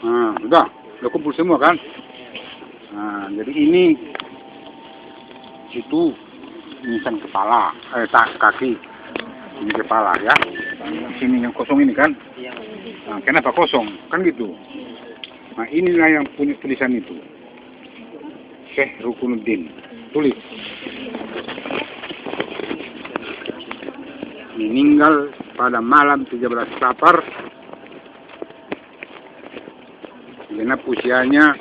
Nah, udah kumpul semua kan. Nah, jadi ini itu nisan kepala, kaki, ini kepala ya. Sini yang kosong ini kan. Nah, kenapa kosong? Kan gitu. Nah, inilah yang punya tulisan itu. Syekh Rukunuddin. Tulis. Meninggal pada malam 13 Safar. Genap usianya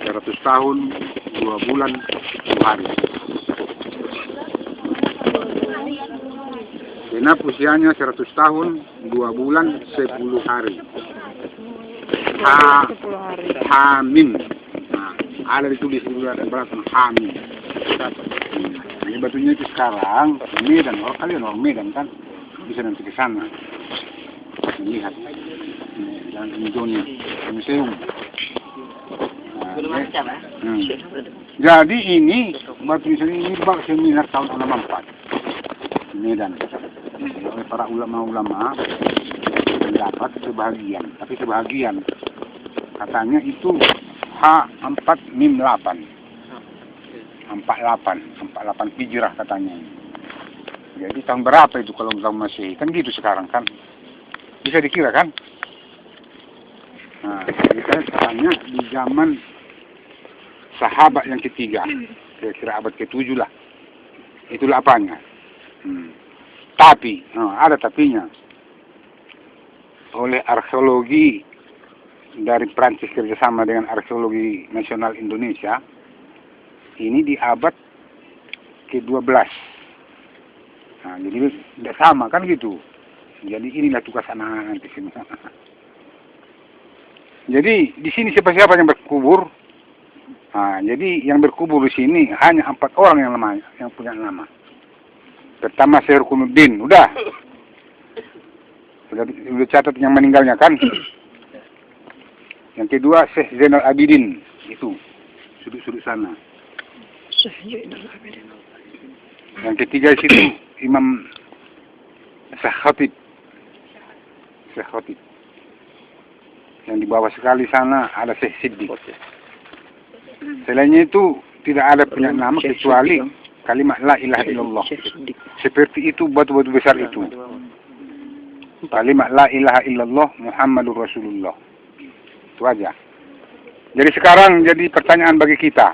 100 tahun, 2 bulan, 10 hari. Genap usianya 100 tahun, 2 bulan, 10 hari. Hamim. Nah, ada ditulis di belakang Hamim. Ini batunya itu sekarang Medan. Orang kalian orang Medan kan, bisa nanti ke sana melihat dan hijaunya museum. Nah, jadi ini batu ini bak seminar tahun 64 Medan oleh para ulama-ulama pendapat sebagian, tapi sebagian katanya itu H4 mim 8 48 Hijrah katanya. Jadi tahun berapa itu kalau tahun Masehi? Kan gitu sekarang kan. Bisa dikira kan? Nah, katanya di zaman sahabat yang ketiga, kira-kira abad ke-7 lah. Itulah apanya. Tapi, ada tapinya. Oleh arkeologi dari Prancis kerjasama dengan Arkeologi Nasional Indonesia, ini di abad ke-12. Nah, jadi tidak sama kan gitu. Jadi inilah tugas anak-anak nanti semua. Jadi di sini siapa-siapa yang berkubur. Nah, jadi yang berkubur di sini hanya 4 orang yang punya nama. Pertama Syekh Rukunuddin, udah catat yang meninggalnya kan. Yang kedua Syekh Zainal Abidin, itu sudut-sudut sana. Yang ketiga situ Imam Syekh Khatib. Yang di bawah sekali sana ada Syekh Siddiq. Selainnya itu tidak ada punya nama kecuali kalimat la ilaha illallah. Seperti itu batu-batu besar itu. Kalimat la ilaha illallah Muhammadur Rasulullah. Itu aja. Jadi sekarang jadi pertanyaan bagi kita.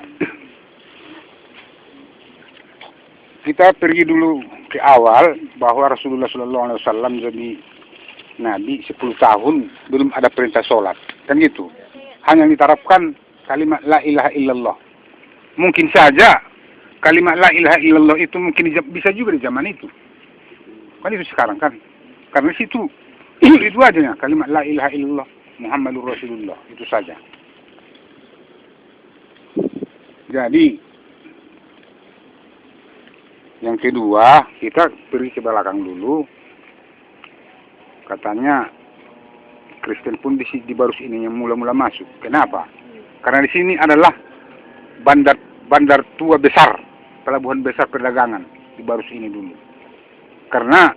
Kita pergi dulu ke awal bahwa Rasulullah SAW jadi Nabi 10 tahun belum ada perintah sholat. Kan gitu. Hanya diterapkan kalimat la ilaha illallah. Mungkin saja kalimat la ilaha illallah itu mungkin bisa juga di zaman itu. Kan itu sekarang kan. Karena situ itu aja ya, kalimat la ilaha illallah Muhammadur Rasulullah. Itu saja. Jadi yang kedua, kita pergi ke belakang dulu. Katanya Kristen pun di Barus ini yang mula-mula masuk. Kenapa? Karena di sini adalah bandar tua besar, pelabuhan besar perdagangan di Barus ini dulu. Karena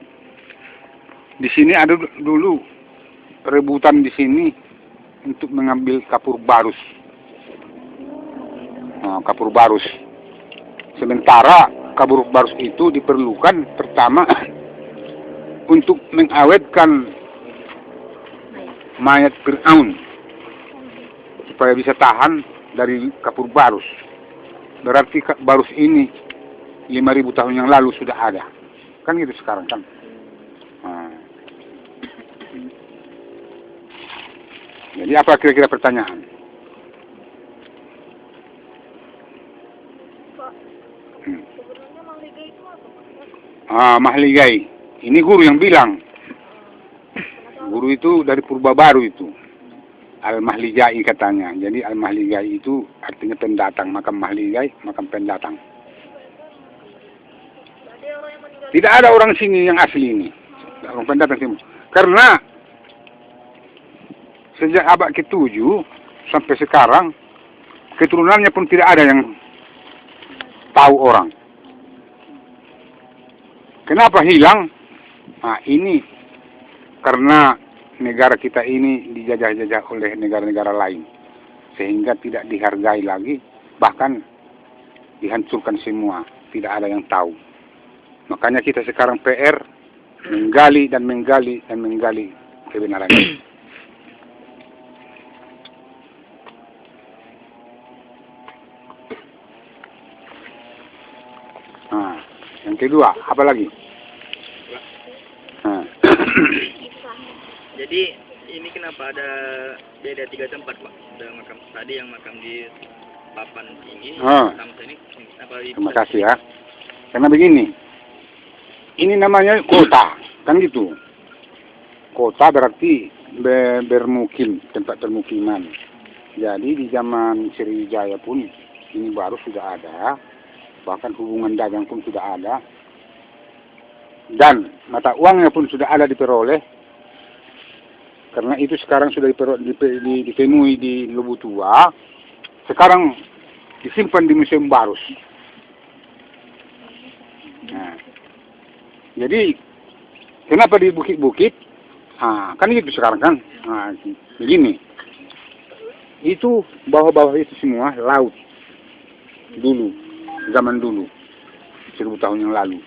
di sini ada dulu rebutan di sini untuk mengambil kapur Barus. Kapur Barus. Sementara kapur Barus itu diperlukan pertama untuk mengawetkan mayat Fir'aun supaya bisa tahan dari kapur Barus. Berarti Barus ini 5.000 tahun yang lalu sudah ada. Kan gitu sekarang kan. Jadi apa kira-kira pertanyaan? Sebenarnya Mahligai itu apa? Mahligai. Ini guru yang bilang. Guru itu dari Purba Baru itu. Al-Mahligai katanya. Jadi Al-Mahligai itu artinya pendatang. Makam Mahligai, makam pendatang. Tidak ada orang sini yang asli ini. Orang pendatang sini. Karena sejak abad ke-7 sampai sekarang keturunannya pun tidak ada yang tahu orang. Kenapa hilang? Nah, ini karena negara kita ini dijajah-jajah oleh negara-negara lain, sehingga tidak dihargai lagi, bahkan dihancurkan semua, tidak ada yang tahu. Makanya kita sekarang PR menggali dan menggali dan menggali kebenaran ini. Nah, yang kedua, apa lagi? Nah. Jadi ini kenapa ada beda 3 tempat, Pak? Ada makam tadi yang makam di papan tinggi, sama ini apa di... Terima kasih ya. Karena begini, ini namanya kota, kan gitu. Kota berarti bermukim, tempat permukiman. Jadi di zaman Sriwijaya pun ini baru sudah ada, bahkan hubungan dagang pun sudah ada, dan mata uangnya pun sudah ada diperoleh. Karena itu sekarang sudah dipenuhi di Lubu Tua, sekarang disimpan di Museum Barus. Nah, jadi kenapa di bukit-bukit? Kan gitu sekarang kan. Begini, itu bawah-bawah itu semua laut dulu, zaman dulu, 1000 tahun yang lalu.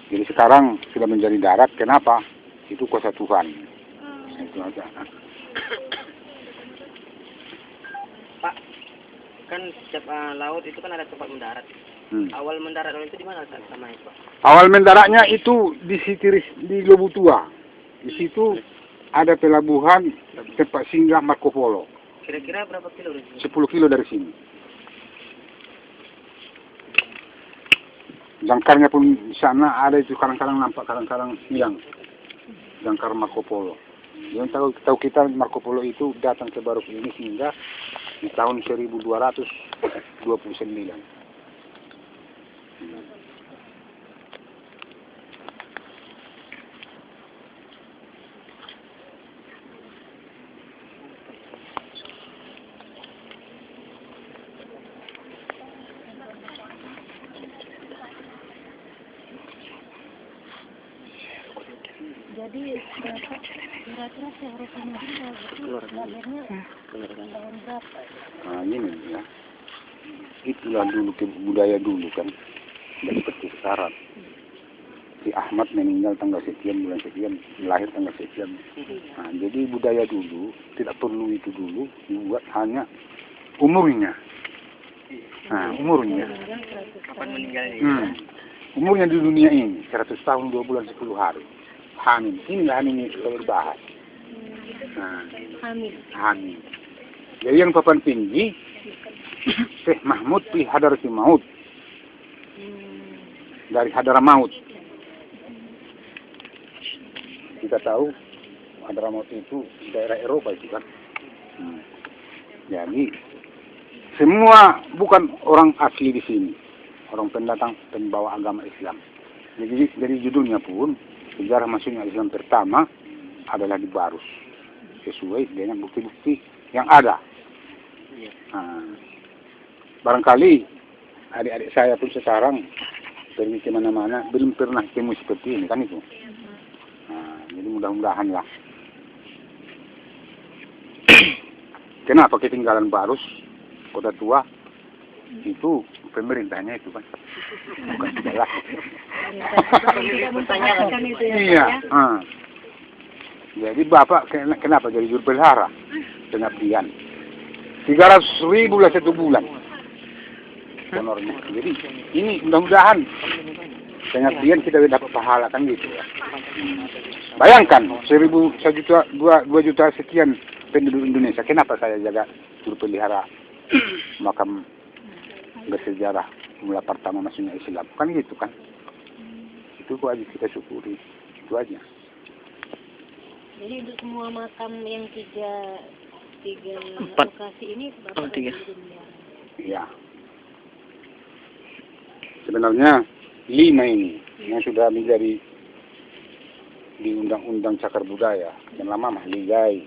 Jadi sekarang sudah menjadi darat. Kenapa? Itu kuasa Tuhan. Itu aja. Pak, kan setiap laut itu kan ada tempat mendarat. Awal mendarat itu di mana sama itu, Pak? Awal mendaratnya itu di Lubu Tua. Di situ ada pelabuhan tempat singgah Marco Polo. Kira-kira berapa kilo dari sini? 10 kilo dari sini. Jangkarnya pun di sana ada, itu kadang-kadang nampak, kadang-kadang hilang. Jangkar Marco Polo. Yang tahu kita Marco Polo itu datang ke Barus ini hingga di tahun 1229. Jadi kira-kira seharusnya lahirnya tahun berapa? Ini ya. Itulah dulu budaya dulu kan. Dari seperti sekarang. Si Ahmad meninggal tanggal sekian, bulan sekian, lahir tanggal sekian. Jadi budaya dulu tidak perlu itu dulu, dibuat hanya umurnya. Umurnya. Kapan meninggalnya? Umurnya di dunia ini 100 tahun 2 bulan 10 hari. Hamil. Inilah ini kita berbahas. Hamil. Jadi yang papan tinggi Syekh Mahmud fi Hadrati Maut. Dari Hadramaut. Kita tahu Hadramaut itu daerah Eropa itu kan. Jadi semua bukan orang asli di sini. Orang pendatang, pembawa agama Islam. Jadi dari judulnya pun sejarah masuknya Islam pertama adalah di Barus, sesuai dengan bukti-bukti yang ada. Barangkali adik-adik saya pun sekarang pergi ke mana-mana belum pernah ketemu seperti ini kan itu. Jadi mudah-mudahan lah. Kenapa ketinggalan Barus, kota tua? Itu pemerintahnya itu kan, bukan tidak. Iya. Jadi Bapak kenapa jadi juru pelihara pengabdian 300.000 lah 1 bulan honornya. Jadi ini mudah-mudahan pengabdian kita dapat pahala kan gitu ya. Bayangkan 1 juta 2 juta sekian penduduk Indonesia, kenapa saya jaga juru pelihara makam bersejarah mula pertama masuknya Islam kan gitu kan. Itu aja kita syukuri, itu aja. Jadi untuk semua makam yang tiga lokasi ini Bapak 3. Iya. Sebenarnya 5 ini yang sudah menjadi di Undang-Undang Cagar Budaya. Yang lama Mahligai,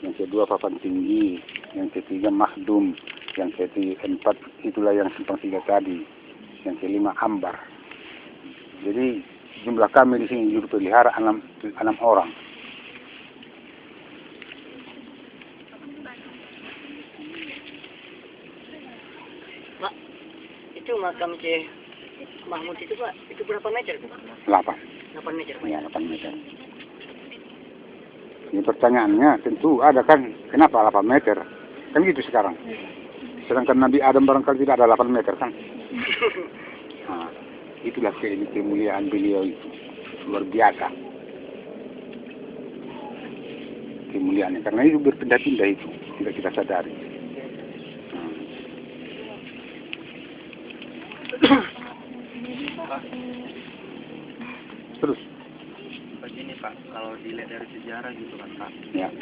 yang kedua papan tinggi, yang ketiga Mahdum, yang keempat itulah yang simpang 3 tadi, yang kelima Ambar. Jadi jumlah kami di sini juru pelihara 6 orang. Pak, itu makam Syekh Mahmud itu Pak, itu berapa meter Pak? 8. 8 meter Pak. Ya, 8 meter. Ini pertanyaannya tentu ada kan, kenapa 8 meter? Kan gitu sekarang. Sedangkan Nabi Adam barangkali tidak ada 8 meter kan? Nah, itulah kemuliaan beliau itu. Luar biasa. Kemuliaannya. Karena itu berpindah-pindah itu. Tidak kita sadari. Terus? Begini Pak, kalau dilihat dari sejarah gitu kan Pak, Ya.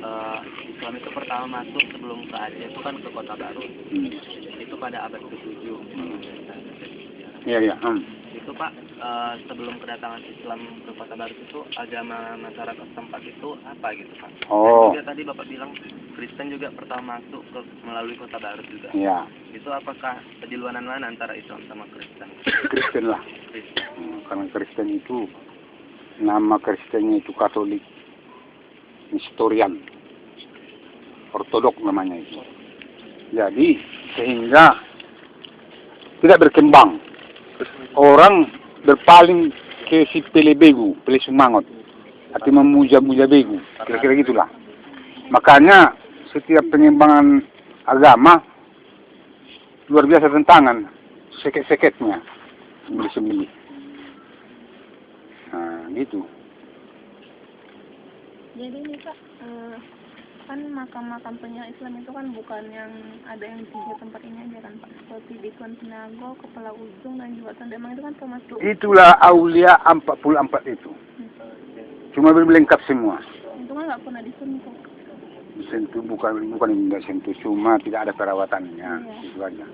Islam itu pertama masuk sebelum ke Aceh itu kan ke Kota Baru. Itu pada abad ke-7. Iya, iya. Itu Pak, sebelum kedatangan Islam ke Kota Baru itu agama masyarakat tempat itu apa gitu Pak? Oh. Dan juga tadi Bapak bilang Kristen juga pertama masuk melalui Kota Baru juga. Iya. Itu apakah perjiluanan mana antara Islam sama Kristen? Kristen lah. Kristen. Karena Kristen itu nama Kristennya itu Katolik, Nestorian, Ortodok namanya itu. Jadi sehingga tidak berkembang. Orang berpaling ke si Pelebegu, Pelesumangot, arti memuja-muja begu, kira-kira gitulah. Makanya setiap pengembangan agama luar biasa tentangan, seket-seketnya, sembelih-sembelih. Nah, gitu. Jadi ini Pak, kan makam-makam penyelam Islam itu kan bukan yang ada yang 3 tempat ini aja kan Pak, seperti di Tuan Penago, Kepala Ujung, dan juga Tandemang itu kan termasuk. Itulah Aulia 44 itu. Cuma belum lengkap semua. Itu kan nggak pernah disentuh. Disentuh bukan tidak sentuh, cuma tidak ada perawatannya. Iya. Itu aja.